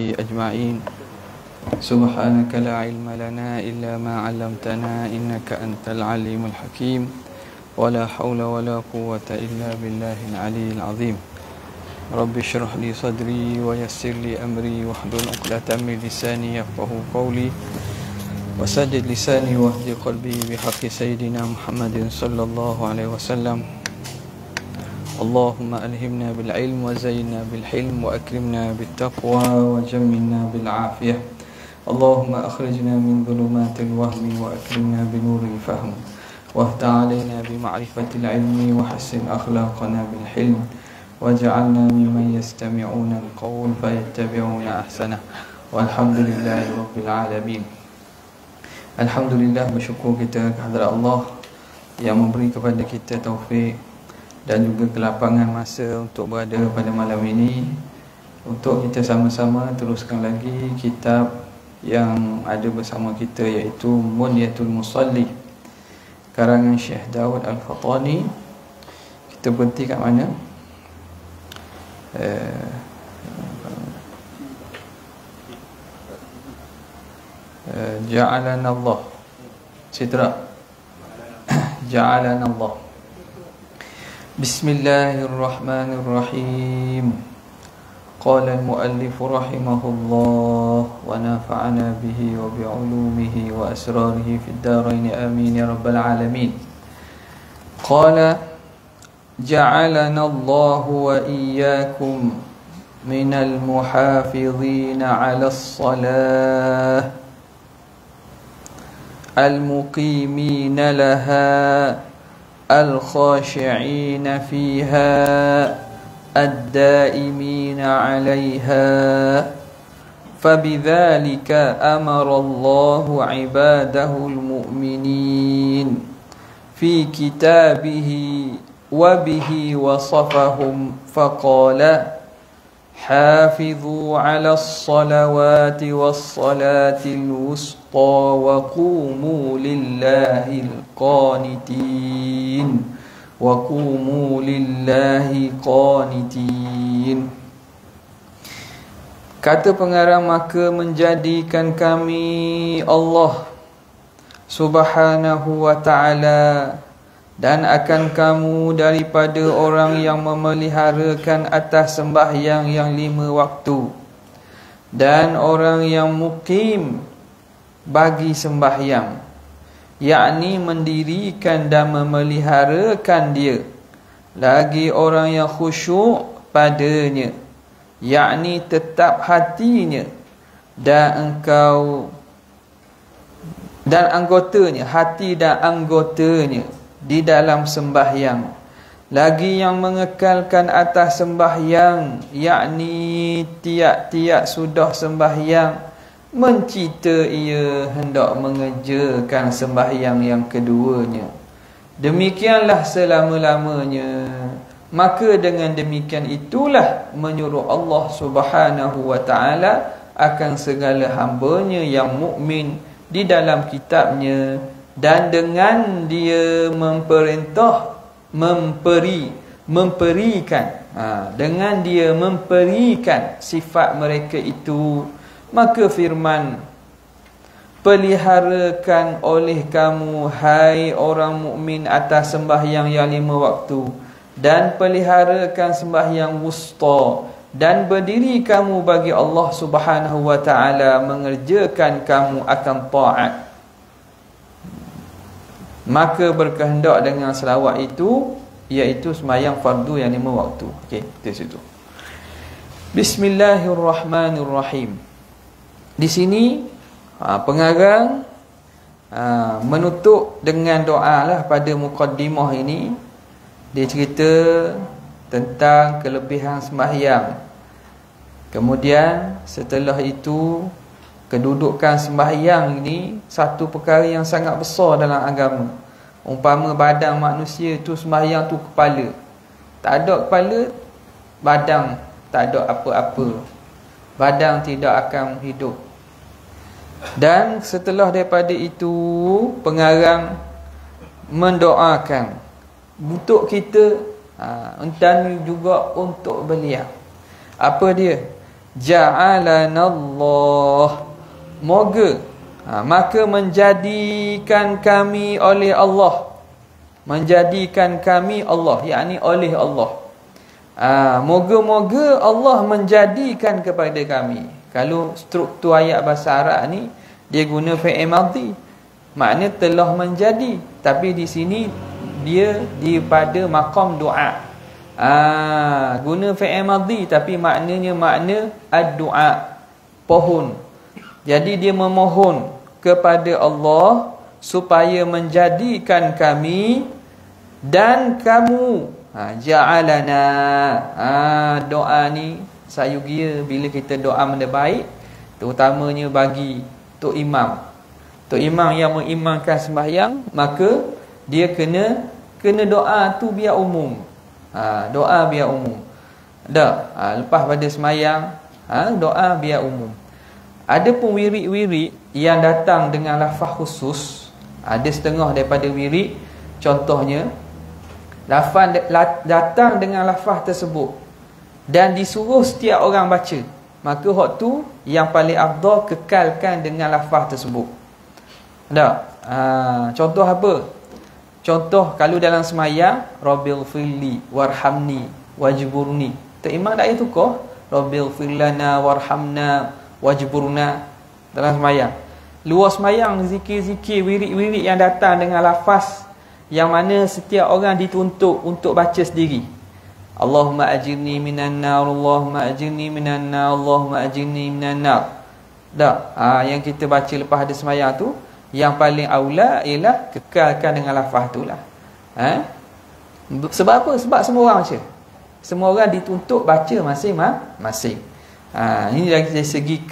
وصحبه أجمعين. سبحانك لا علم لنا إلا ما علمتنا إنك أنت العليم الحكيم ولا حول ولا قوة إلا بالله العلي العظيم. رب اشرح لي صدري ويسر لي أمري واحلل عقدة من لساني يفقهوا قولي وسدد لساني واهد قلبي بحق سيدنا محمد صلى الله عليه وسلم. اللهم ألهمنا بالعلم وزينا بالحلم وأكرمنا بالتقوى وجملنا بالعافية. اللهم أخرجنا من ظلمات الوهم وأكرمنا بنور الفهم وافتح علينا بمعرفة العلم وحسن أخلاقنا بالحلم واجعلنا ممن يستمعون القول فيتبعون أحسنه والحمد لله رب العالمين. Alhamdulillah, bersyukur kita kehadrat Allah yang memberi kepada kita taufik dan juga kelapangan masa untuk berada pada malam ini untuk kita sama-sama teruskan lagi kitab yang ada bersama kita, iaitu Munyatul Musalli karangan Syekh Daud Al-Fatani. Kita berhenti kat mana? Ja'alana Allah. Citra. Ja'alana Allah. Bismillahirrahmanirrahim. Qala al-muallif rahimahullah wa nafa'ana bihi wa bi'ulumihi wa asrarihi fid darain amin ya rabbal alamin. Qala ja'alana Allah wa iyyakum minal muhafizin 'alas salah المقيمين لها الخاشعين فيها الدائمين عليها فبذلك أمر الله عباده المؤمنين في كتابه وبه وصفهم فقال حافظوا على الصلوات والصلاة الوسطى وقوموا لله القانتين وقوموا لله قانتين. Kata pengarang, maka menjadikan kami Allah Subhanahu wa ta'ala dan akan kamu daripada orang yang memeliharakan atas sembahyang yang 5 waktu dan orang yang mukim bagi sembahyang, yakni mendirikan dan memeliharakan dia, lagi orang yang khusyuk padanya, yakni tetap hatinya dan anggotanya, hati dan anggotanya di dalam sembahyang, lagi yang mengekalkan atas sembahyang, yakni tiap-tiap sudah sembahyang mencita ia hendak mengerjakan sembahyang yang keduanya, demikianlah selama-lamanya. Maka dengan demikian itulah menyuruh Allah Subhanahu wa ta'ala akan segala hambanya yang mukmin di dalam kitabnya, dan dengan dia dengan dia memberikan sifat mereka itu, maka firman, peliharakan oleh kamu hai orang mukmin atas sembahyang yang 5 waktu, dan peliharakan sembahyang wusta, dan berdiri kamu bagi Allah Subhanahu wa ta'ala, mengerjakan kamu akan taat. Maka berkehendak dengan selawat itu, iaitu sembahyang fardu yang 5 waktu. Okey, di situ. Bismillahirrahmanirrahim. Di sini pengarang menutup dengan doa lah pada muqaddimah ini. Dia cerita tentang kelebihan sembahyang. Kemudian setelah itu, kedudukan sembahyang ini satu perkara yang sangat besar dalam agama. Umpama badan manusia itu, sembahyang tu kepala. Tak ada kepala, badan tak ada apa-apa. Badan tidak akan hidup. Dan setelah daripada itu, pengarang mendoakan untuk kita dan juga untuk beliau. Apa dia? ja'alanallah, moga, maka menjadikan kami oleh Allah, menjadikan kami Allah, yakni oleh Allah. Moga-moga Allah menjadikan kepada kami. Kalau struktur ayat bahasa Arab ni dia guna fi'il madhi, makna telah menjadi, tapi di sini dia pada maqam doa. Guna fi'il madhi tapi maknanya makna ad-du'a, pohon. Jadi dia memohon kepada Allah supaya menjadikan kami dan kamu. Ja'alana. Doa ni sayugia bila kita doa benda baik, terutamanya bagi tok imam. Tok imam yang mengimamkan sembahyang, maka dia kena doa tu biar umum. Doa biar umum. Lepas pada sembahyang, doa biar umum. Ada pun wirid-wirid yang datang dengan lafaz khusus. Ada setengah daripada wirid, contohnya lafaz datang dengan lafaz tersebut dan disuruh setiap orang baca, maka hak tu yang paling afdal kekalkan dengan lafaz tersebut. Contoh apa? Contoh kalau dalam semayang, Rabbil firli warhamni wajburni. Tak imam tak itu kah? Rabbil firlana warhamna wajburna dalam semayang. Luar semayang, zikir-zikir, wirid-wirid yang datang dengan lafaz yang mana setiap orang dituntut untuk baca sendiri. Allahumma ajirni minan nar, Allahumma ajirni minan nar, Allahumma ajirni minan nar. Yang kita baca lepas ada semayang tu, yang paling aula ialah kekalkan dengan lafaz tu lah. Sebab apa? Sebab semua orang baca. Semua orang dituntut baca masing-masing. Ini dari segi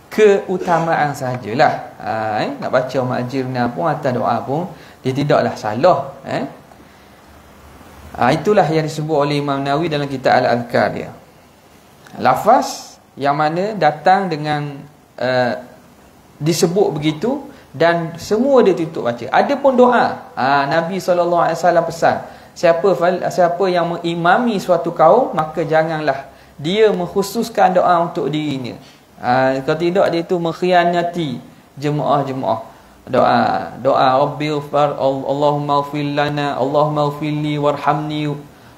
keutamaan sahajalah. Nak baca ma'ajirna pun atau doa pun dia tidaklah salah. Itulah yang disebut oleh Imam Nawawi dalam kitab Al-Adhkar dia. Lafaz yang mana datang dengan disebut begitu dan semua dia tutup baca. Ada pun doa. Nabi SAW pesan, siapa yang mengimami suatu kaum, maka janganlah dia mengkhususkan doa untuk dirinya. Kalau tidak, dia itu mengkhianati jemaah-jemaah. Doa Rabbil far Allahumma ighfir lana, Allahumma ighfirli warhamni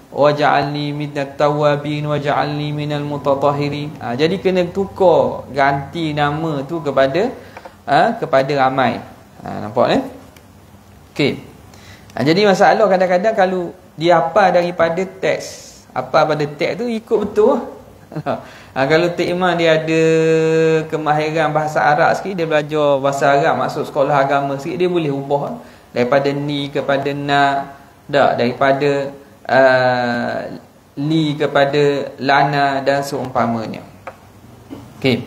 waj'alni minat tawabin waj'alni minal mutatahhirin. Jadi kena tukar, ganti nama tu kepada ramai. Nampak ni? Okey. Jadi masalah kadang-kadang kalau dia hafal daripada teks, apa pada teks tu ikut betul. Kalau Tok Iman dia ada kemahiran bahasa Arab sikit, dia belajar bahasa Arab masuk sekolah agama sikit, dia boleh ubah daripada ni kepada na, daripada li kepada lana dan seumpamanya. Okey.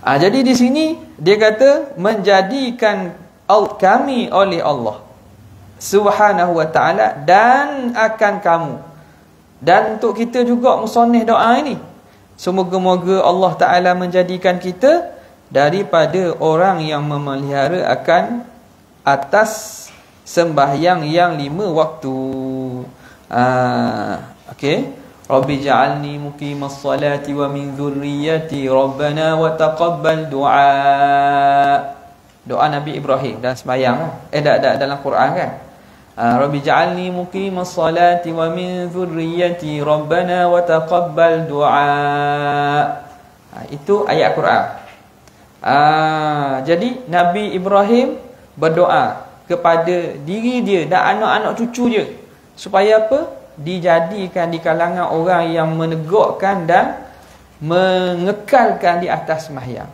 Jadi di sini dia kata menjadikan kami oleh Allah Subhanahu wa ta'ala dan akan kamu. Dan untuk kita juga musannif doa ini, semoga-moga Allah Ta'ala menjadikan kita daripada orang yang memelihara akan atas sembahyang yang 5 waktu. Okey. Rabbi ja'alni muqimas salati wa min dhurriyyati Rabbana wa taqabbal du'a. Doa Nabi Ibrahim dalam sembahyang dalam Quran kan. Rabbi ja'alni muqimas salati wa min dhurriyyati Rabbana wa taqabbal du'a. Itu ayat Quran. Jadi Nabi Ibrahim berdoa kepada diri dia dan anak-anak cucu dia supaya apa? Dijadikan di kalangan orang yang menegakkan dan mengekalkan di atas sembahyang.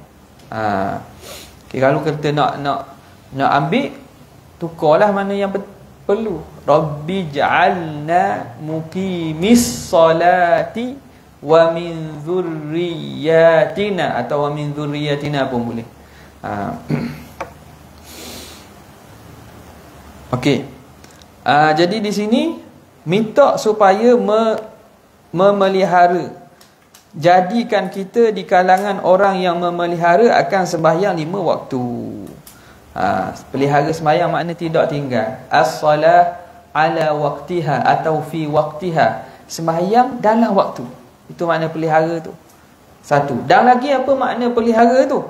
Okay, kalau kita nak ambil, tukarlah mana yang perlu. Rabbi ja'alna muqimis salati wa min dzurriyyatina, atau wa min dzurriyyatina pun boleh. Okey. Jadi di sini minta supaya memelihara, jadikan kita di kalangan orang yang memelihara akan sembahyang 5 waktu. Pelihara sembahyang makna tidak tinggal. As-salah ala waqtiha atau fi waqtiha, sembahyang dalam waktu. Itu makna pelihara tu. Satu. Dan lagi apa makna pelihara tu?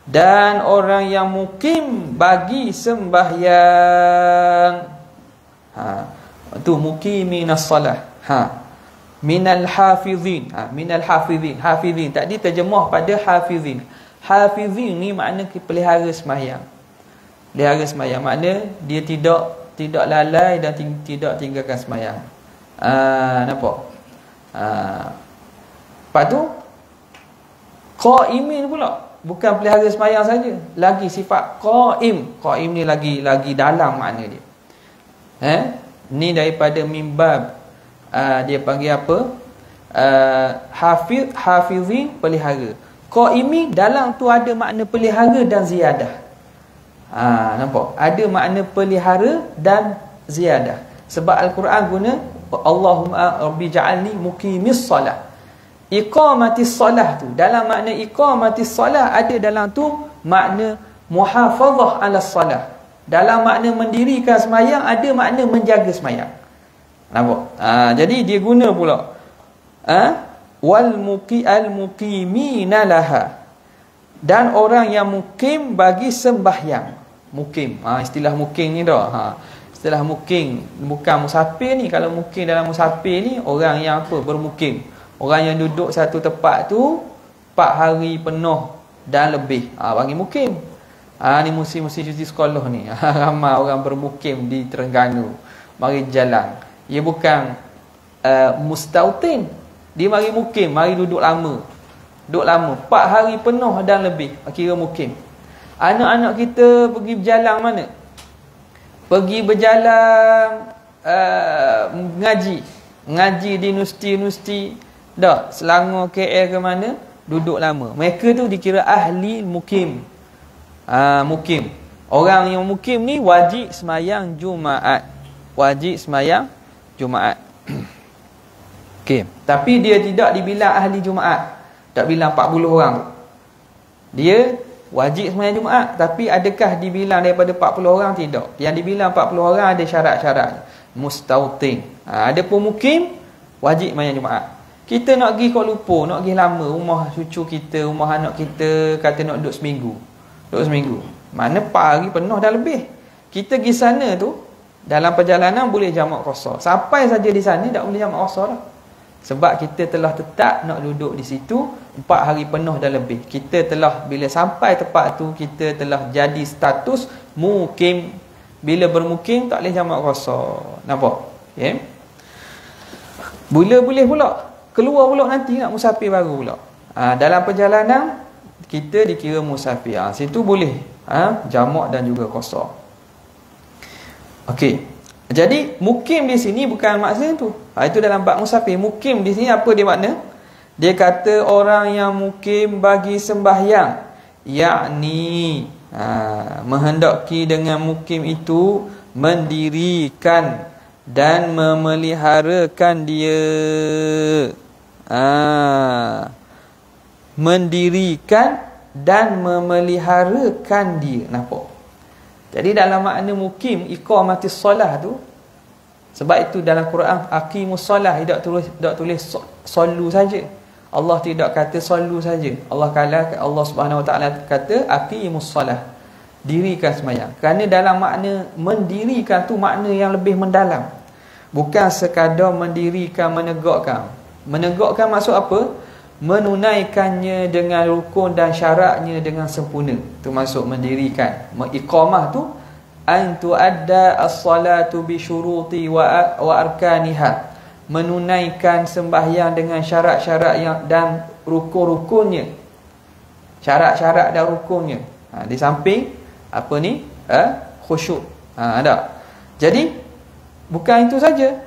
Dan orang yang mukim bagi sembahyang. Tu muqiminas salah. Minal hafizin. Minal hafizin. Hafizin. Tadi terjemah pada hafizin. Hafizin ni makna pelihara sembahyang. Pelihara sembahyang makna dia tidak lalai dan tidak tinggalkan sembahyang. Nampak? Lepas tu qaimin pula, bukan pelihara sembahyang saja, lagi sifat qaim. Qaim ni lagi dalam makna dia. Ni daripada mimbab, dia panggil apa? Hafizin, pelihara. Qaimi dalam tu ada makna pelihara dan ziyadah. Nampak? Ada makna pelihara dan ziyadah. Sebab Al-Quran guna Allahumma rabbi ja'alni muqimis salah. Iqamatis salah tu, dalam makna iqamatis salah ada dalam tu makna muhafazah ala salah. Dalam makna mendirikan sembahyang ada makna menjaga sembahyang. Nampak? Jadi dia guna pula wal muqimina laha, dan orang yang mukim bagi sembahyang. Mukim, istilah mukim ni dah. Istilah mukim bukan musafir ni. Kalau mukim dalam musafir ni orang yang apa? Bermukim. Orang yang duduk satu tempat tu 4 hari penuh dan lebih, panggil mukim. Ni musim-musim cuti sekolah ni. Ramai orang bermukim di Terengganu, mari jalan. Ia bukan mustautin. Dia mari mukim, mari duduk lama. Duduk lama 4 hari penuh dan lebih, kira mukim. Anak-anak kita pergi berjalan mana? Pergi berjalan ngaji di universiti dah, Selangor, KL ke mana, duduk lama. Mereka tu dikira ahli mukim. Mukim. Orang yang mukim ni wajib sembahyang Jumaat. Wajib sembahyang Jumaat. Okey, tapi dia tidak dibilang ahli Jumaat. Tak bilang 40 orang. Dia wajib sembahyang Jumaat, tapi adakah dibilang daripada 40 orang? Tidak. Yang dibilang 40 orang ada syarat-syarat. Mustautin. Ada pun mukim wajib sembahyang Jumaat. Kita nak pergi Kuala Lumpur, nak pergi lama, rumah cucu kita, rumah anak kita, kata nak duduk seminggu. Duduk seminggu. Mana 4 hari penuh dah lebih. Kita pergi sana tu, dalam perjalanan boleh jamak qasar. Sampai saja di sana tak boleh jamak qasar dah. Sebab kita telah tetap nak duduk di situ 4 hari penuh dah lebih. Kita telah, bila sampai tempat tu, kita telah jadi status mukim. Bila bermukim tak boleh jamak qasar. Nampak? Okay? Boleh pula keluar pula nanti nak musafir baru pula. Dalam perjalanan kita dikira musafir. Situ boleh jamak dan juga qasar. Okey. Jadi mukim di sini bukan maksud tu. Itu dalam bab musafir. Mukim di sini apa dia makna? Dia kata orang yang mukim bagi sembahyang, yakni menghendaki dengan mukim itu mendirikan dan memeliharakan dia. Mendirikan dan memeliharakan dia. Nampak? Jadi dalam makna mukim, iqamatis solah tu, sebab itu dalam Quran aqimus solah, tidak tulis sallu saja. Allah tidak kata sallu saja. Allah Subhanahu Wa Taala kata aqimus solah, dirikan sembahyang. Kerana dalam makna mendirikan tu makna yang lebih mendalam. Bukan sekadar mendirikan, menegakkan. Menegakkan maksud apa? Menunaikannya dengan rukun dan syaratnya dengan sempurna. Itu maksud mendirikan. Iqamah tu an tuadda as-salatu bi syuruti wa arkaniha. Menunaikan sembahyang dengan syarat-syarat yang dan rukun-rukunnya. Syarat-syarat dan rukunnya. Di samping apa ni? Khusyuk. Ada. Jadi bukan itu saja.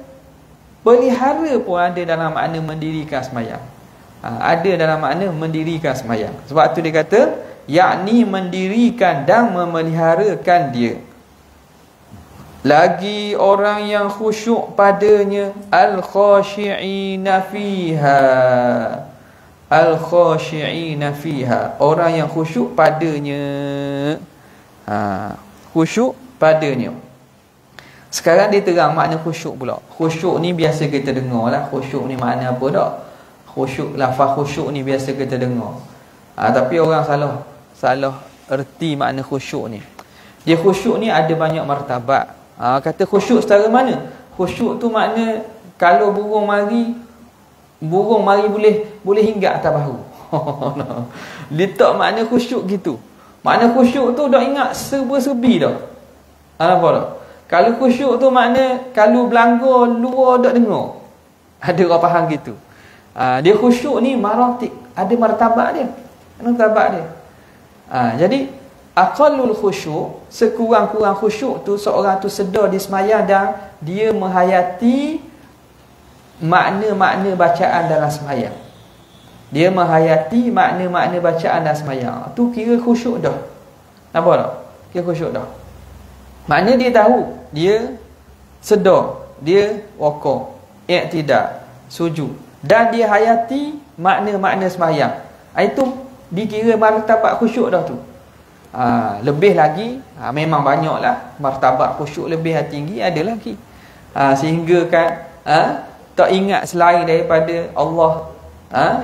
Pelihara pun ada dalam makna mendirikan sembahyang. Ada dalam makna mendirikan sembahyang. Sebab tu dia kata yakni mendirikan dan memeliharakan dia. Lagi orang yang khusyuk padanya, al-khashi'ina fiha. Al-khashi'ina fiha, orang yang khusyuk padanya. Khusyuk padanya. Sekarang dia terang makna khusyuk pula. Khusyuk ni biasa kita dengar lah. Khusyuk ni makna apa tak? Khusyuk, lafaz khusyuk ni biasa kita dengar. Tapi orang salah erti makna khusyuk ni. Dia khusyuk ni ada banyak martabat. Kata khusyuk secara mana? Khusyuk tu makna kalau burung mari boleh hinggap atas bahu. Dia tak makna khusyuk gitu. Makna khusyuk tu dah ingat serba-serbi dah. Apa dah? Kalau khusyuk tu makna kalau belanggar luar dak dengar. Ada orang faham gitu. Dia khusyuk ni maratib, ada martabat dia. Jadi aqallul khusyuk, sekurang-kurang khusyuk tu seorang tu sedar di sembahyang dan dia menghayati makna-makna bacaan dalam sembahyang. Dia menghayati makna-makna bacaan dalam sembahyang. Tu kira khusyuk dah. Nampak tak? Kira khusyuk dah. Makna dia tahu, dia sedar, dia waqaf, i'tidal, sujud dan dia hayati makna-makna sembahyang. Itu dikira martabat khusyuk dah tu. Lebih lagi, memang banyaklah martabat khusyuk lebih tinggi ada lagi. Sehingga kan tak ingat selain daripada Allah,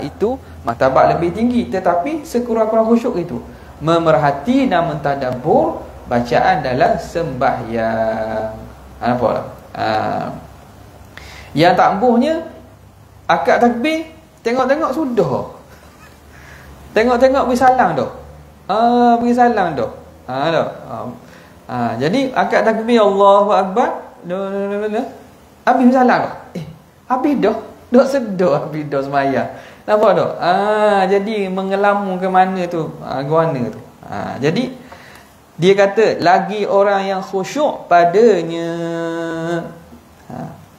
itu martabat lebih tinggi. Tetapi sekurang-kurang khusyuk itu memerhati dan mentadabbur bacaan dalam sembahyang. Nampak tak? Yang tak ampuhnya akad takbir, tengok-tengok sudah. Tengok-tengok beri salam dah. Beri salam dah. Jadi akad takbir Allahu Akbar, habis beri salam dah. Habis dah. Dak sedar habis dah sembahyang. Nampak tak? Jadi mengelamu ke mana tu? Guana tu. Jadi dia kata lagi orang yang khusyuk padanya.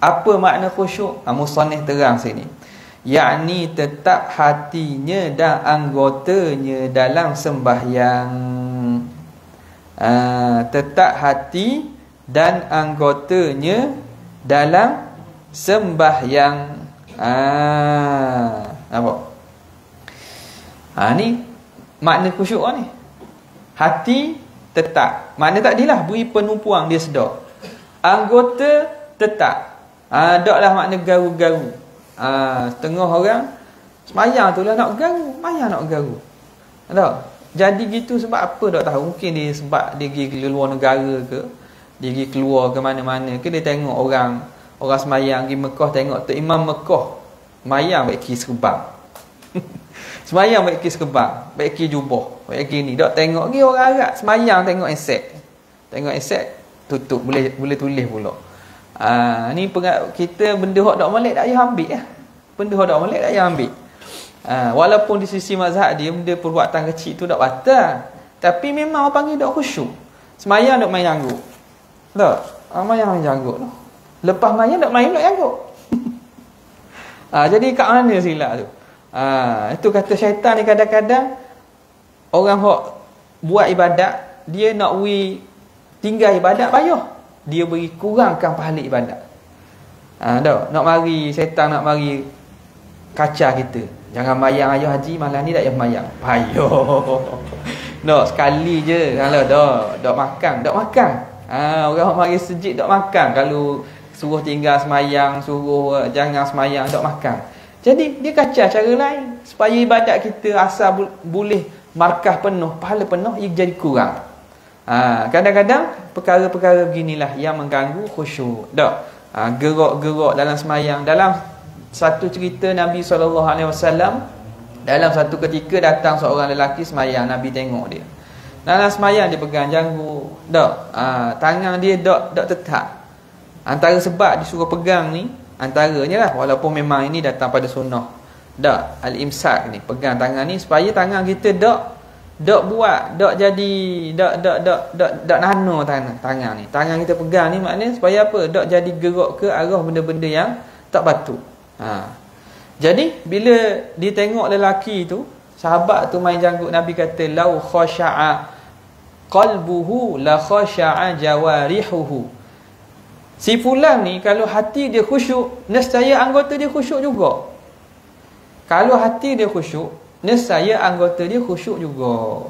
Apa makna khusyuk? Musannif terang sini. Yakni tetap hatinya dan anggotanya dalam sembahyang. Tetap hati dan anggotanya dalam sembahyang. Nampak? Ni makna khusyuk ni. Hati tetap. Makna tak dilah beri penumpuang, dia sedar. Anggota tetap. Taklah makna garu-garu. Setengah orang semayang tu lah nak garu, mayang nak garu. Tak? Jadi gitu sebab apa tak tahu. Mungkin dia sebab dia pergi ke luar negara ke, dia pergi keluar ke mana-mana ke, dia tengok orang semayang pergi Mekah, tengok tu imam Mekah semayang baik ki serban. Semayang baik ki serban, baik ki jubah, baik ki ni. Tak tengok lagi orang Arab semayang tengok esek. Tengok esek tutup, boleh tulis pula. Ni kita benda hak tak molek tak payah ambil lah. Benda hak tak molek tak payah ambil. Walaupun di sisi mazhab dia benda perbuatan kecil tu tak batal, tapi memang orang panggil tak khusyuk. Semayang tak main janggut. Tak? Main janggut tu. Lepas main tak main pula janggut. Jadi kat mana silap tu? Itu kata syaitan ni kadang-kadang orang hak buat ibadat, dia nak tinggal ibadat payah. Dia beri kurangkan pahala ibadat. Nak mari syaitan nak mari kacau kita. Jangan mayang ayah haji, malam ni tak payah mayang. Payah. Nak sekali je. Kalau dak makan. Orang mari sejid dak makan. Kalau suruh tinggal semayang, suruh jangan semayang, dak makan. Jadi dia kacau cara lain supaya ibadat kita asal boleh markah penuh, pahala penuh, ia jadi kurang. Kadang-kadang perkara-perkara beginilah yang mengganggu khusyuk. Gerak-gerak dalam semayang. Dalam satu cerita Nabi SAW, dalam satu ketika datang seorang lelaki semayang, Nabi tengok dia. Dalam semayang dia pegang janggut. Tangan dia tak tetap. Antara sebab disuruh pegang ni, antaranya lah, walaupun memang ini datang pada sunnah. Al-imsak ni, pegang tangan ni supaya tangan kita tak jadi nano tangan ni. Tangan kita pegang ni maknanya supaya apa? Tak jadi gerak ke arah benda-benda yang tak patut. Jadi bila dia tengok lelaki tu, sahabat tu main janggut, Nabi kata lau khasha'a qalbuhu la khasha'a jawarihuhu. Si fulan ni kalau hati dia khusyuk, nescaya anggota dia khusyuk juga. Kalau hati dia khusyuk, nescaya anggota dia khusyuk juga.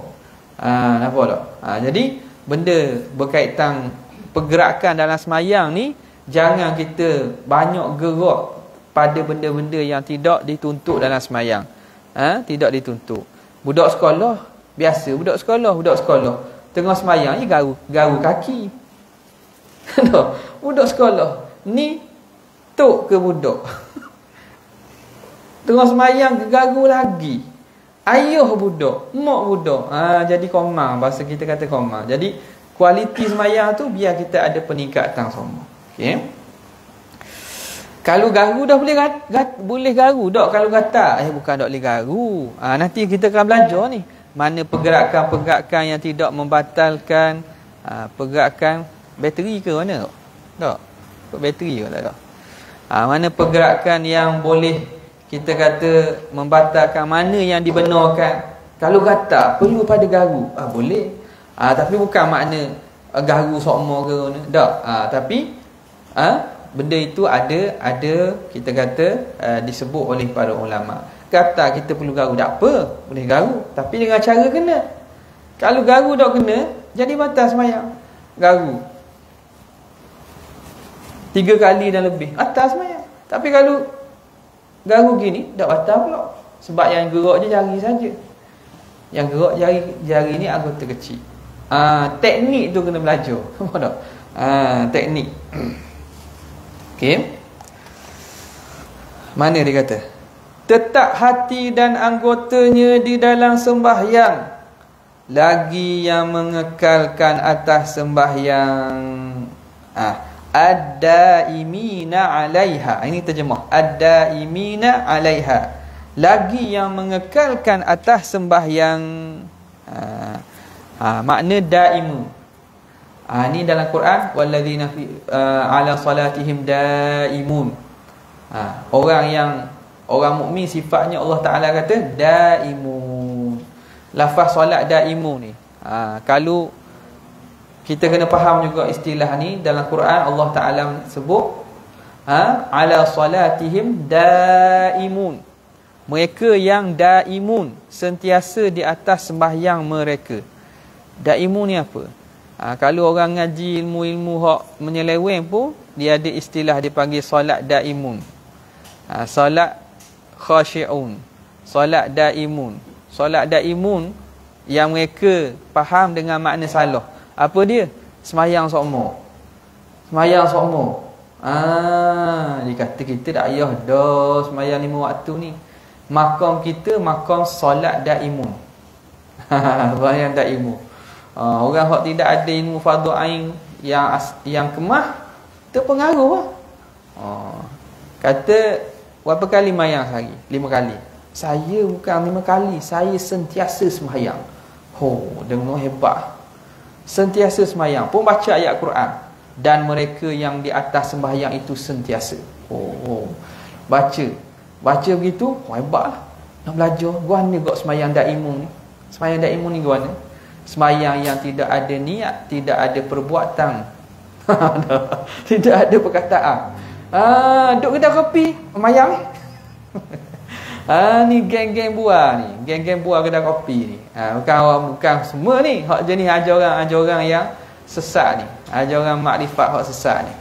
Nampak tak? Jadi benda berkaitan pergerakan dalam semayang ni, jangan kita banyak gerak pada benda-benda yang tidak dituntut dalam semayang. Tidak dituntut. Budak sekolah, biasa budak sekolah tengah semayang je garu kaki. Budak sekolah ni tok ke budak. Tengah semayang garu lagi. Ayah budak, mak budak. Jadi koma, bahasa kita kata koma. Jadi kualiti semayang tu biar kita ada peningkatan semua. Okey. Kalau garu dah boleh garu dak kalau gatal. Bukan dak boleh garu. Nanti kita akan belajar ni. Mana pergerakan-pergerakan yang tidak membatalkan pergerakan bateri ke mana? Tak. Bateri ke tak? Mana pergerakan yang boleh kita kata membatalkan, mana yang dibenarkan. Kalau gatal perlu pada garu. Boleh. Tapi bukan makna garu sokmo ke mana. Tak. Tapi benda itu ada kita kata disebut oleh para ulama. Kata kita perlu garu, tak apa, boleh garu, tapi dengan cara kena. Kalau garu tak kena, jadi batal semayang. Garu 3 kali dan lebih, batal semayang. Tapi kalau garu gini, tak batal pula. Sebab yang gerak je jari saja. Yang gerak jari ni anggota kecil. Teknik tu kena belajar. Faham tak? Teknik. Okey. Mana dia kata? Tetap hati dan anggotanya di dalam sembahyang, lagi yang mengekalkan atas sembahyang. Ad-daimina 'alaiha. Ini terjemah. Ad-daimina 'alaiha. Lagi yang mengekalkan atas sembahyang. Makna daimu. Ini dalam Quran, walladzina ala salatihim daimun. Orang mukmin sifatnya Allah Taala kata daimun. Lafaz solat daimun ni. Kalau kita kena faham juga istilah ni dalam Quran, Allah Taala sebut ala salatihim daimun. Mereka yang daimun, sentiasa di atas sembahyang mereka. Daimun ni apa? Kalau orang ngaji ilmu-ilmu hak menyeleweng pun, dia ada istilah dipanggil solat daimun. Solat khashi'un, solat daimun. Solat daimun yang mereka faham dengan makna salah. Apa dia? Semayang sokmo. Semayang sokmo. Dia kata kita tak payah dah semayang 5 waktu ni. Makam kita makam solat daimun. Semayang daimun. Orang hak tidak ada ilmu fardu ain yang kemah terpengaruh lah. Kata berapa kali mayang sehari? 5 kali. Saya bukan 5 kali, saya sentiasa sembahyang. Dengar hebat. Sentiasa sembahyang pun baca ayat Quran. Dan mereka yang di atas sembahyang itu sentiasa. Baca begitu, hebat lah. Nak belajar. Guana kok sembahyang daimun ni. Sembahyang daimun ni guana. Sembahyang yang tidak ada niat, tidak ada perbuatan. Tidak ada perkataan. Duk kedai kopi, mayang ni. Ni geng-geng buah ni. Geng-geng buah kedai kopi ni. Bukan semua ni. Hak jenis ajaran yang sesat ni. Ajaran makrifat hak sesat ni.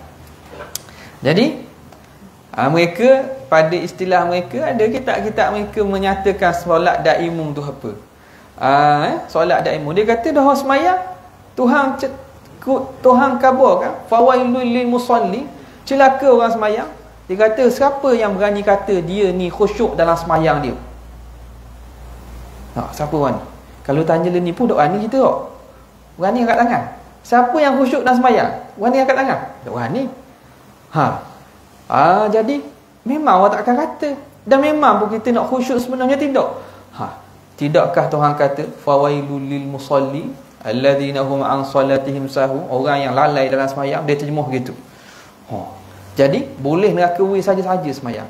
Jadi mereka, pada istilah mereka, ada kitab-kitab mereka menyatakan solat daimun tu apa. Solat daimun, dia kata dah semayang Tuhan kabarkan fawailul lil musalli, celaka orang semayang. Dia kata siapa yang berani kata dia ni khusyuk dalam semayang dia. Siapa berani? Kalau tanya ni pun tak berani kita tak. Berani angkat tangan. Siapa yang khusyuk dalam semayang? Berani angkat tangan? Tak berani. Jadi memang awak tak akan kata. Dan memang pun kita nak khusyuk sebenarnya tidak. Tidakkah Tuhan kata fawailul lil musalli alladzina hum an salatihim sahun, orang yang lalai dalam semayang, dia terjemah gitu. Jadi boleh merakui saja-saja semayang.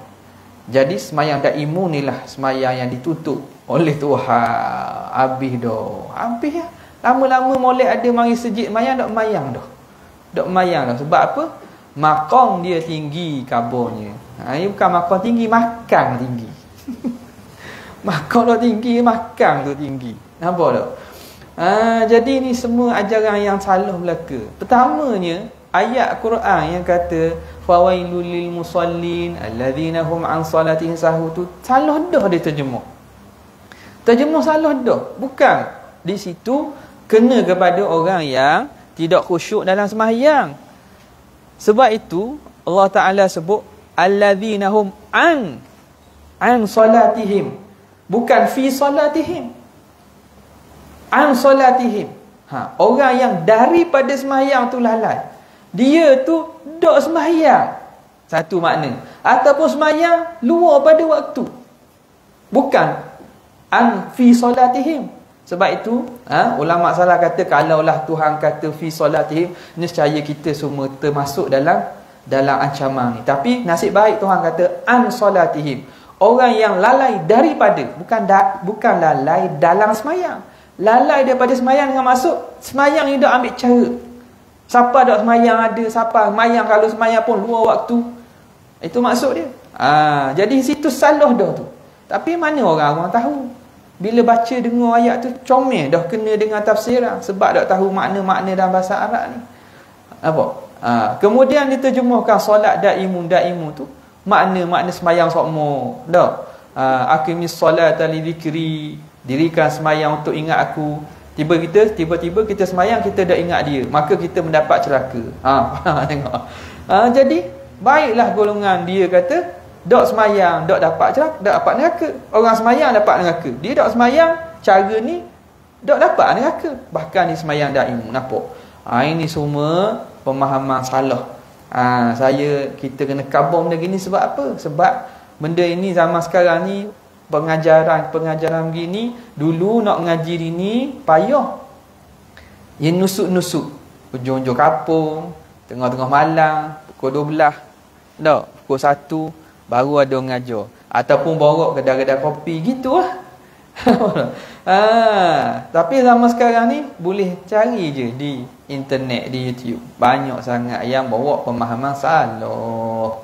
Jadi semayang daimun inilah semayang yang ditutup oleh Tuhan. Habis dah. Habis ya. Lama-lama molek ada mari sejid mayang, dak mayang dah. Dak mayang dah. Sebab apa? Maqam dia tinggi kabarnya. Ini bukan maqam tinggi, makan tinggi. Makan tu tinggi, makan tu tinggi. Nampak tak? Jadi ni semua ajaran yang salah belaka. Pertamanya, ayat Quran yang kata fawailul lil musallin alladzina hum an salatihim sahun tu salah dah dia terjemah. Terjemah salah dah. Bukan di situ kena kepada orang yang tidak khusyuk dalam sembahyang. Sebab itu Allah Taala sebut alladzina hum an salatihim, bukan fi salatihim. An salatihim. Orang yang daripada sembahyang tu lalai. Dia tu dok sembahyang. Satu makna. Ataupun sembahyang luar pada waktu. Bukan an fi solatihim. Sebab itu ulama salah kata kalaulah Tuhan kata fi solatihim, nescaya kita semua termasuk dalam ancaman ni. Tapi nasib baik Tuhan kata an solatihim. Orang yang lalai daripada, bukan lalai dalam sembahyang. Lalai daripada sembahyang dengan maksud sembahyang ni dah ambil cara. Siapa dak sembahyang ada, siapa sembahyang kalau sembahyang pun luar waktu. Itu maksud dia. Jadi situ salah dah tu. Tapi mana orang tahu. Bila baca dengar ayat tu comel dah kena dengan tafsiran sebab dak tahu makna-makna dalam bahasa Arab ni. Apa? Kemudian diterjemahkan solat daimun tu makna sembahyang sokmo. Dak. Aqimis solata li dzikri, dirikan sembahyang untuk ingat aku. Tiba-tiba kita sembahyang kita dah ingat dia, maka kita mendapat celaka. Tengok. Jadi baiklah golongan dia kata dok sembahyang dok dapat celaka, dok dapat neraka. Orang sembahyang dapat neraka. Dia dok sembahyang cara ni dok dapat neraka. Bahkan di sembahyang daim. Nampak? Ini semua pemahaman salah. Kita kena kabur benda gini sebab apa? Sebab benda ini zaman sekarang ni pengajaran begini, dulu nak mengaji ini payah. Ia nusuk-nusuk hujung-hujung kampung, tengah-tengah malam, pukul 12, pukul 1 baru ada orang ngajar. Ataupun bawa kedai-kedai kopi gitulah. Tapi zaman sekarang ni boleh cari je di internet, di YouTube. Banyak sangat yang bawa pemahaman salah.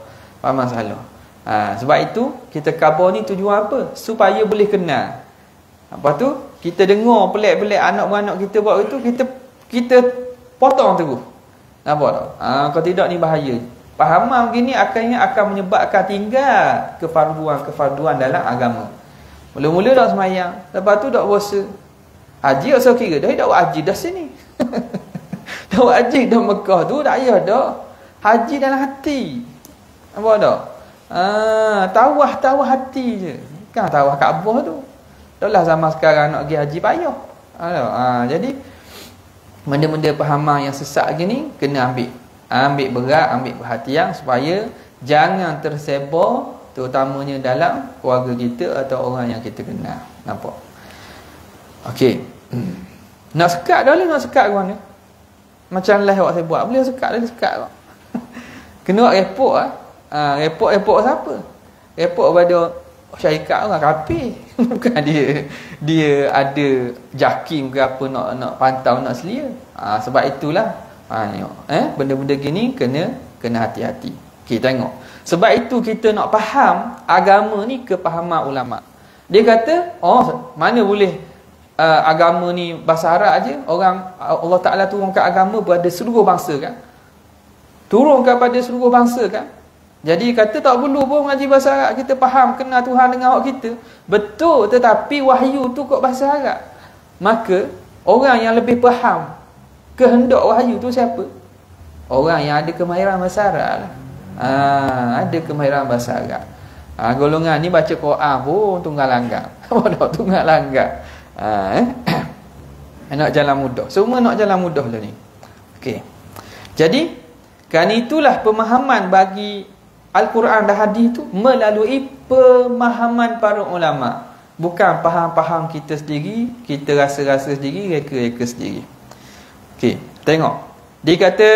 Sebab itu kita cover ni tujuan apa? Supaya boleh kenal. Lepas tu kita dengar pelik-pelik anak-anak kita buat itu, kita potong terus. Nampak tak? Kalau tidak ni bahaya. Pahaman begini akan menyebabkan tinggal kefarduan dalam agama. Mula-mula dak semayang, lepas tu dak puasa. Haji asal kira dah dak haji dah sini. Dak haji dah Mekah tu dak payah dak. Haji dalam hati. Nampak tak? Tawah hati je. Kan tawah Kaabah tu. Dahlah zaman sekarang nak pergi haji payah. Jadi benda-benda pahaman yang sesat gini kena ambil berat, ambil perhatian supaya jangan tersebar, terutamanya dalam keluarga kita atau orang yang kita kenal. Nampak? Okey. Nak sekat dah nak sekat ke mana? Macam live awak saya buat, boleh sekat dah sekat kau. Kena buat report report siapa? Report kepada syarikat orang kafir. Bukan dia ada jakim ke apa nak pantau, nak selia. Sebab itulah benda-benda gini kena hati-hati. Okey, tengok. Sebab itu kita nak faham agama ni kepahaman ulama. Dia kata, mana boleh agama ni bahasa Arab aje, Allah Taala turunkan agama pada seluruh bangsa kan? Turun kepada seluruh bangsa kan? Jadi kata tak perlu pun mengaji bahasa Arab, kita faham kenal Tuhan dengan awak kita. Betul, tetapi wahyu tu kok bahasa Arab. Maka orang yang lebih faham kehendak wahyu tu siapa? Orang yang ada kemahiran bahasa Arab lah. Ada kemahiran bahasa Arab. Golongan ni baca Quran pun tunggal langgar. Tunggal langgar. Nak jalan mudah. Semua nak jalan mudah lah ni. Okey. Jadi kan itulah pemahaman bagi Al-Quran dan hadis tu melalui pemahaman para ulama. Bukan faham-faham kita sendiri, kita rasa-rasa sendiri, reka-reka sendiri. Okey, tengok. Dia kata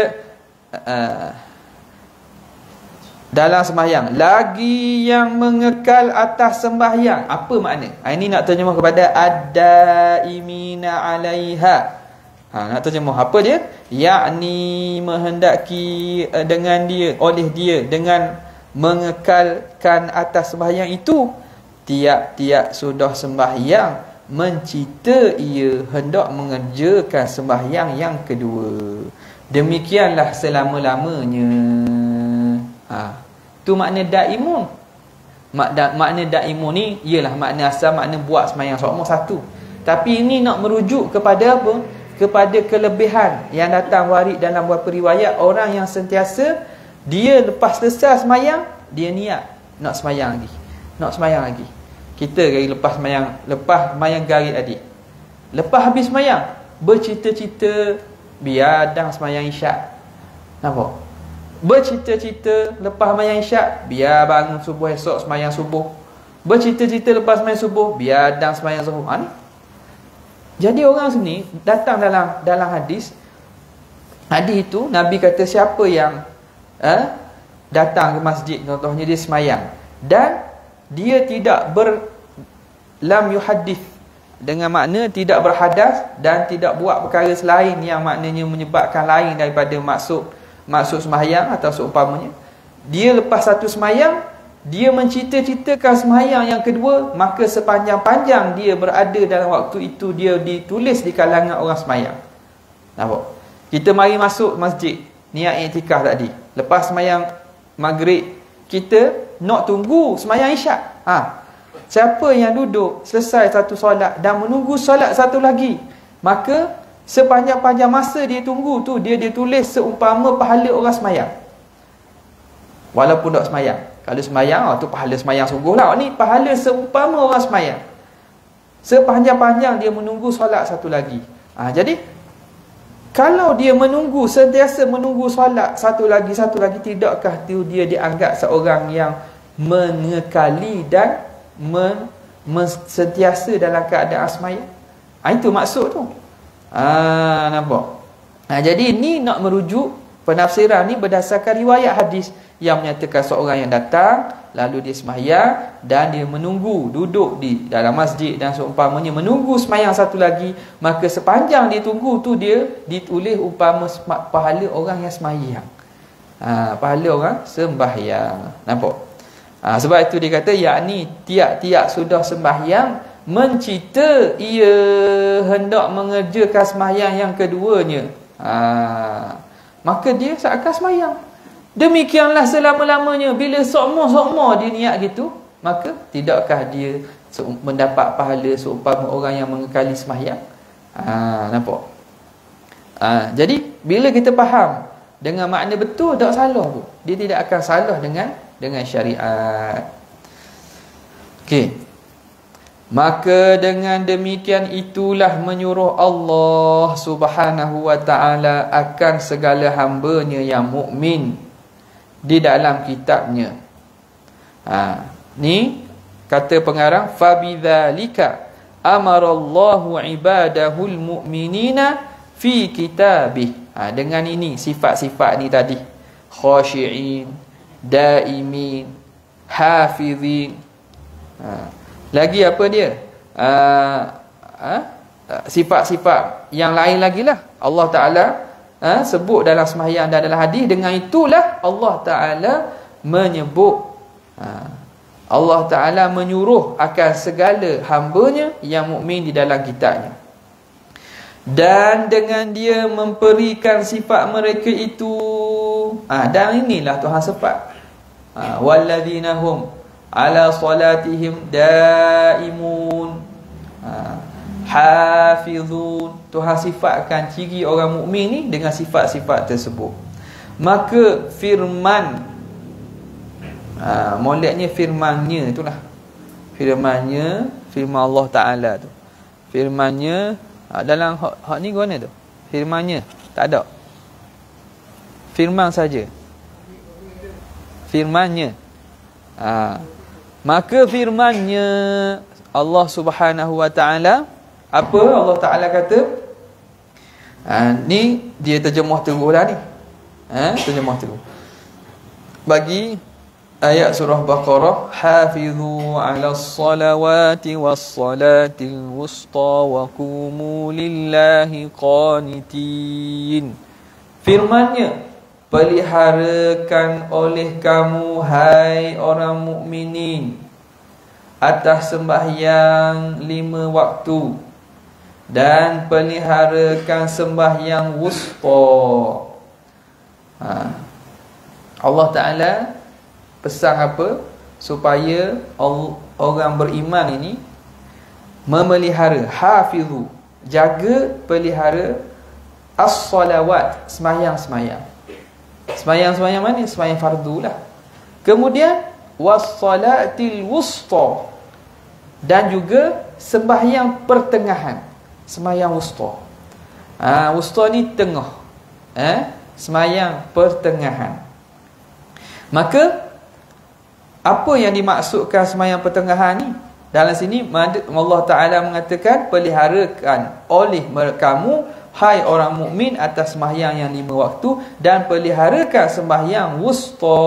dalam sembahyang, lagi yang mengekal atas sembahyang. Apa makna? Ini nak terjemah kepada ad-daimina 'alaiha. Nak terjemah apa dia? Yakni menghendaki oleh dia dengan mengekalkan atas sembahyang itu, tiap-tiap sudah sembahyang mencita ia hendak mengerjakan sembahyang yang kedua. Demikianlah selama-lamanya. Tu makna daimun. Makna daimun ni ialah makna asal, makna buat sembahyang sokmo satu. Tapi ini nak merujuk kepada apa? Kepada kelebihan yang datang warid dalam beberapa riwayat. Orang yang sentiasa dia lepas selesai sembahyang, dia niat nak sembahyang lagi, nak sembahyang lagi. Kita kali lepas sembahyang garis adik, lepas habis sembahyang bercita-cita biar dah sembahyang isyak. Nampak? Bercita-cita lepas sembahyang isyak biar bangun subuh esok sembahyang subuh. Bercita-cita lepas sembahyang subuh biar dah sembahyang zuhur. Ni. Jadi orang sini datang dalam hadis itu Nabi kata siapa yang datang ke masjid, contohnya dia sembahyang dan dia tidak lam yuhaddith, dengan makna tidak berhadas dan tidak buat perkara selain yang maknanya menyebabkan lain daripada maksud sembahyang atau seumpamanya. Dia lepas satu sembahyang, dia mencita-citakan sembahyang yang kedua, maka sepanjang-panjang dia berada dalam waktu itu dia ditulis di kalangan orang sembahyang. Nampak? Kita mari masuk masjid, niat iktikaf tadi. Lepas sembahyang maghrib, kita nak tunggu sembahyang isyak. Siapa yang duduk selesai satu solat dan menunggu solat satu lagi, maka sepanjang-panjang masa dia tunggu tu, dia tulis seumpama pahala orang sembahyang. Walaupun tak sembahyang. Kalau sembahyang, tu pahala sembahyang sungguh lah. Ni pahala seumpama orang sembahyang. Sepanjang-panjang dia menunggu solat satu lagi. Jadi kalau dia menunggu, sentiasa menunggu solat satu lagi, tidakkah dia dianggap seorang yang mengekali dan sentiasa dalam keadaan sembahyang? Itu maksud tu. Nampak? Jadi ini nak merujuk penafsiran ni berdasarkan riwayat hadis yang menyatakan seorang yang datang lalu dia sembahyang dan dia menunggu, duduk di dalam masjid dan seumpamanya menunggu sembahyang satu lagi, maka sepanjang dia tunggu tu dia ditulis umpama pahala orang yang sembahyang. Pahala orang sembahyang. Nampak? Sebab itu dia kata yakni tiap-tiap sudah sembahyang mencita ia hendak mengerjakan sembahyang yang keduanya, maka dia seakan sembahyang. Demikianlah selama-lamanya. Bila sokmo dia niat gitu, maka tidakkah dia mendapat pahala seumpama orang yang mengekali sembahyang? Nampak? Jadi bila kita faham dengan makna betul, tak salah pun. Dia tidak akan salah dengan syariat. Okey. Maka dengan demikian itulah menyuruh Allah Subhanahu wa taala akan segala hamba-Nya yang mukmin di dalam kitabnya. Ni kata pengarang, fabidzalika amarallahu ibadahul mu'minina fi kitabih. Dengan ini sifat-sifat ni tadi, khashi'in, daimin, hafizin. Lagi apa dia? Sifat-sifat yang lain lagi lah Allah Ta'ala sebut dalam sembahyang dan dalam hadis. Dengan itulah Allah Ta'ala menyebut, Allah Ta'ala menyuruh akan segala hamba-Nya yang mukmin di dalam kitabnya. Dan dengan dia memberikan sifat mereka itu, dan inilah Tuhan sebut, walladzina hum ala salatihim daimun, hafizun. Tuhan sifatkan ciri orang mukmin ni dengan sifat-sifat tersebut. Maka firman, moleknya firmannya itulah, firman Allah Ta'ala tu. Firmannya dalam hak ni guna tu, firmannya tak ada, firman saja, firmannya. Maka firmannya Allah Subhanahu wa Ta'ala, apa Allah Ta'ala kata, ni dia terjemah terus dah ni, terjemah terus bagi ayat surah Baqarah, hafizu 'alas salawati was salatil wusta wa qumu lillahi qanitin. Firmannya, peliharakan oleh kamu hai orang mukminin atas sembahyang 5 waktu, dan peliharakan sembahyang wusta. Allah Ta'ala pesan apa? Supaya orang beriman ini memelihara, hafizu, jaga, pelihara as-salawat, semayang-semayang. Semayang-semayang mana? Semayang fardu lah. Kemudian was-salatil wusta, dan juga sembahyang pertengahan, semayang wusta. Wusta ni tengah, semayang pertengahan. Maka apa yang dimaksudkan semayang pertengahan ni? Dalam sini Allah Ta'ala mengatakan, peliharakan oleh kamu, hai orang mukmin, atas sembahyang yang 5 waktu, dan peliharakan sembahyang wusta.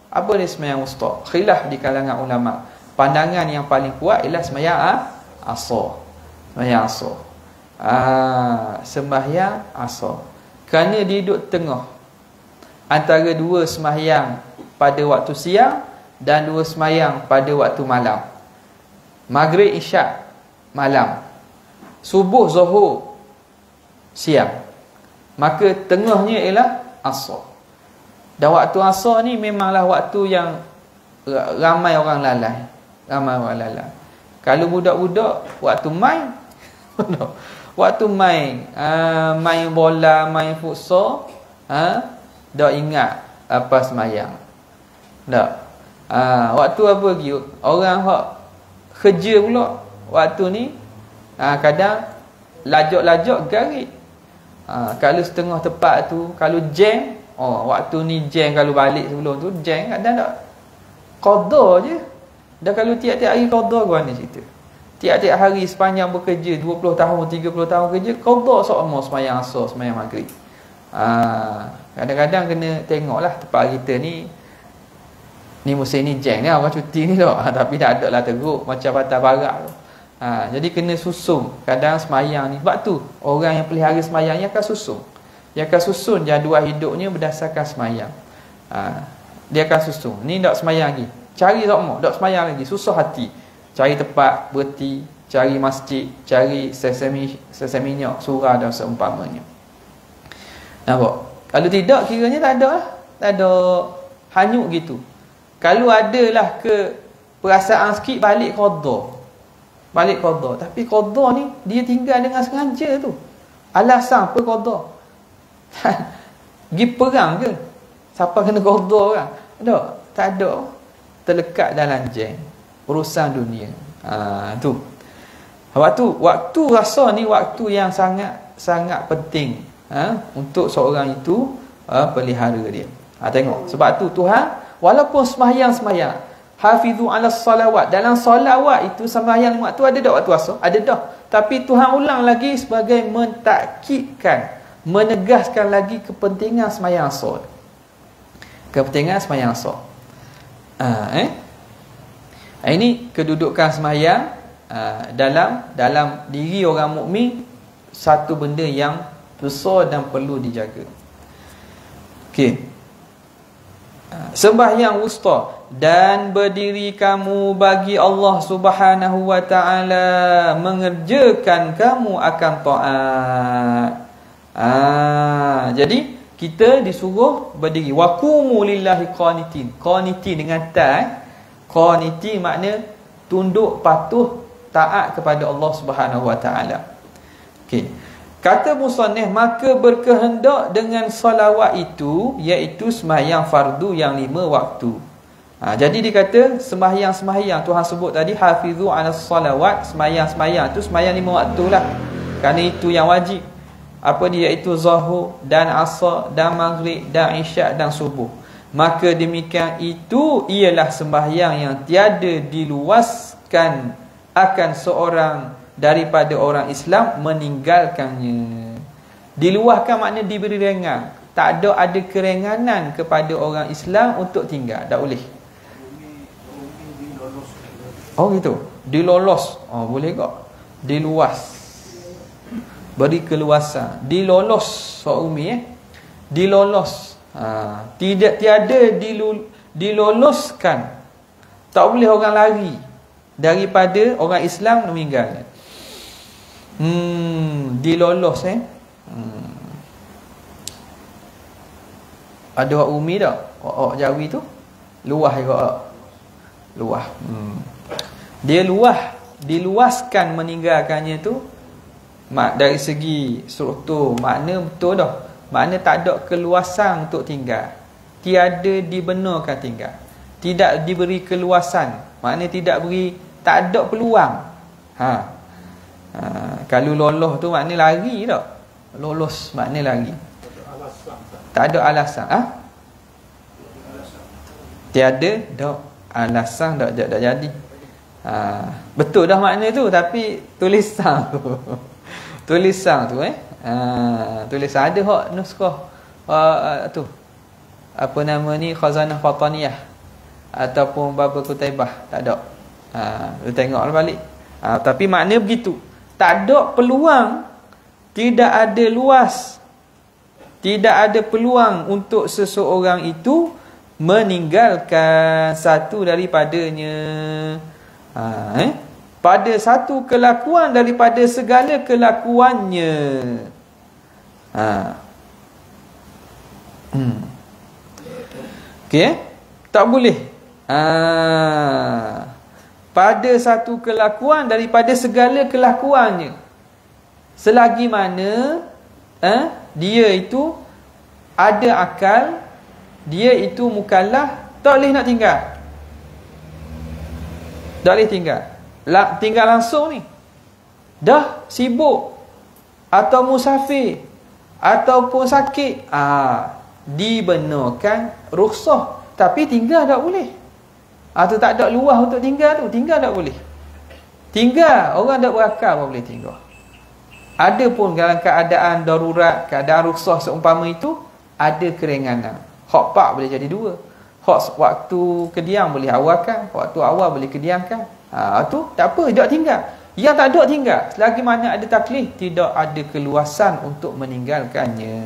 Apa ni sembahyang wusta? Khilaf di kalangan ulama. Pandangan yang paling kuat ialah sembahyang asar. Sembahyang asar. Sembahyang asar. Kerana dia duduk tengah antara 2 sembahyang pada waktu siang dan 2 sembahyang pada waktu malam. Maghrib, isyak malam, subuh, zuhur siang. Maka tengahnya ialah asar. Dan waktu asar ni memanglah waktu yang ramai orang lalai. Kalau budak-budak waktu main waktu main, main bola, main futsal, dah ingat apa semayang. Tak. Waktu apa lagi? Orang hak kerja pula waktu ni, kadang lajak-lajak garik. Kalau setengah tepat tu, kalau jam, waktu ni jam, kalau balik sebelum tu jam, kadang tak qada je. Dah kalau tiap-tiap hari qada, gua ni cerita. Tiap-tiap hari sepanjang bekerja 20 tahun, 30 tahun kerja, qada semua semayang asar, semayang maghrib. Kadang-kadang kena tengoklah tempat kita ni musim ni jam ni, orang cuti ni tak. Tapi tak ada lah teruk macam patah barak tu. Jadi kena susun kadang semayang ni. Sebab tu orang yang pelihara semayang ni akan susun. Dia akan susun jadual hidupnya berdasarkan semayang. Dia akan susun. Ni tak semayang lagi, cari tak semayang lagi, susah hati. Cari tempat berhenti, cari masjid, cari seseminyak, surah dan seumpamanya. Nampak? Kalau tidak, kiranya tak ada lah. Tak ada, hanyut gitu. Kalau adalah ke perasaan sikit, balik qada. Tapi qada ni dia tinggal dengan sengaja tu. Alasan apa qada? Pergi perang ke? Siapa kena qada kan? Tak ada. Terlekat dalam jam urusan dunia. Tu. Waktu rasa ni waktu yang sangat penting untuk seorang itu pelihara dia. Tengok. Sebab tu Tuhan, walaupun sembahyang, hafizu ala salawat, dalam salawat itu sembahyang 5 waktu ada tak waktu asar? Ada dah. Tapi Tuhan ulang lagi sebagai mentakkidkan, menegaskan lagi kepentingan sembahyang asar. Kepentingan sembahyang asar. Ini kedudukan sembahyang dalam diri orang mukmin, satu benda yang besar dan perlu dijaga. Okey. Sembahyang wusta, dan berdiri kamu bagi Allah Subhanahu wa ta'ala, mengerjakan kamu akan taat. Jadi kita disuruh berdiri. Waqumu lillahi qanitin. Qanitin dengan ta. Qanitin makna tunduk, patuh, taat kepada Allah Subhanahu wa ta'ala. Okey. Kata musannif, maka berkehendak dengan salawat itu, iaitu sembahyang fardu yang 5 waktu. Jadi dia kata sembahyang Tuhan sebut tadi, hafizu ala salawat, sembahyang tu sembahyang 5 waktu lah. Kerana itu yang wajib. Apa dia? Iaitu zuhur dan asar dan maghrib dan isyak dan subuh. Maka demikian itu ialah sembahyang yang tiada diluaskan akan seorang daripada orang Islam meninggalkannya. Diluahkan makna diberi ringan. Tak ada kerenganan kepada orang Islam untuk tinggal. Tak boleh. Oh gitu. Dilolos. Boleh tak? Diluas. Beri keluasan. Dilolos. Soal umi dilolos. Tiada diloloskan. Tak boleh orang lari daripada orang Islam meninggal. Dilolos Ada orang umi tak? Orang Jawi tu luah juga. Luah. Dia luah, diluaskan meninggalkannya tu dari segi struktur makna betul dah. Makna tak ada keluasan untuk tinggal. Tiada dibenarkan tinggal. Tidak diberi keluasan. Makna tidak beri, tak ada peluang. Kalau lolos tu makna lari tak? Lolos makna lari. Tak ada alasan. Tiada dak alasan dak jadi. Betul dah makna tu, tapi tulisan tu. Tulisan tu tulisan ada hak nuskah tu. Apa nama ni, Khazanah Fataniyah ataupun Bab Kutaibah, tak ada. Lu tengoklah balik. Tapi makna begitu. Tak ada peluang, tidak ada luas, tidak ada peluang untuk seseorang itu meninggalkan satu daripadanya. Pada satu kelakuan daripada segala kelakuannya. Okey, tak boleh. Pada satu kelakuan daripada segala kelakuannya, selagi mana dia itu ada akal, dia itu mukallaf, tak boleh nak tinggal. Tak boleh tinggal. Tinggal langsung ni dah sibuk atau musafir ataupun sakit, dibenarkan rukhsah, tapi tinggal tak boleh. Atau tak ada luah untuk tinggal tu, tinggal tak boleh. Tinggal, orang tak berakal pun boleh tinggal. Ada pun dalam keadaan darurat, keadaan rukhsah seumpama itu, ada keringanan. Hak pak boleh jadi dua. Hak waktu kediam boleh awalkan, waktu awal boleh kediamkan. Tu tak apa, tak tinggal. Yang tak ada tinggal, selagi mana ada taklif, tidak ada keluasan untuk meninggalkannya.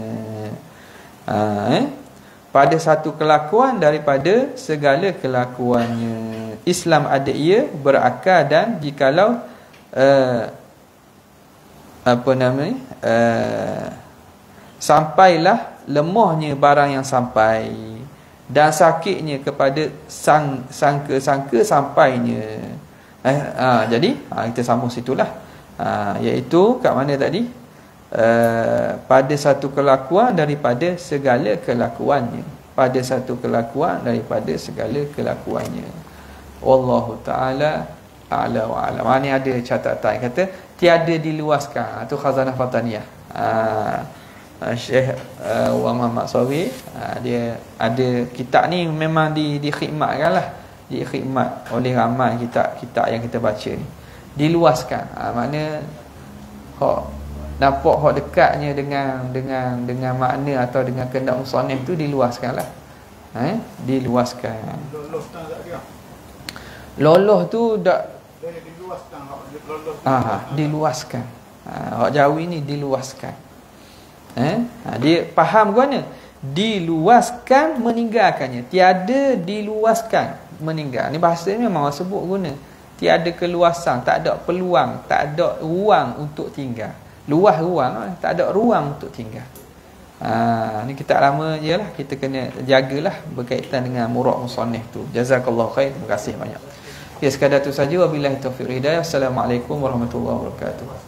Pada satu kelakuan daripada segala kelakuannya. Islam ada ia berakal, dan jikalau sampailah lemahnya barang yang sampai, dan sakitnya kepada sangka-sangka sampainya. Jadi kita sambung situlah. Iaitu kat mana tadi? Pada satu kelakuan daripada segala kelakuannya. Pada satu kelakuan daripada segala kelakuannya. Wallahu ta'ala a'la wa a'lam. Ni ada catatan kata tiada diluaskan. Itu Khazanah Fataniyah. Syekh Wan Muhammad Sawi, dia ada kitab ni memang dikhidmatkan lah, dikhidmat oleh ramai kitab yang kita baca ni, diluaskan. Makna hak nampak hak dekatnya dengan makna atau dengan kehendak musannif tu diluaskan lah. Diluaskan. Loloh tu dak diluaskan. Hak Jawi ni diluaskan. Dia faham ke mana? Diluaskan meninggalkannya. Tiada diluaskan meninggal. Ni bahasa ni memang orang sebut guna. Tiada keluasan, tak ada peluang, tak ada ruang untuk tinggal. Luas ruang, tak ada ruang untuk tinggal. Ni kitab lama je lah, kita kena jagalah berkaitan dengan murad musannif tu. Jazakallahu khair. Terima kasih banyak. Ya, sekadar tu saja. Wabillahi taufiq hidayah. Assalamualaikum warahmatullahi wabarakatuh.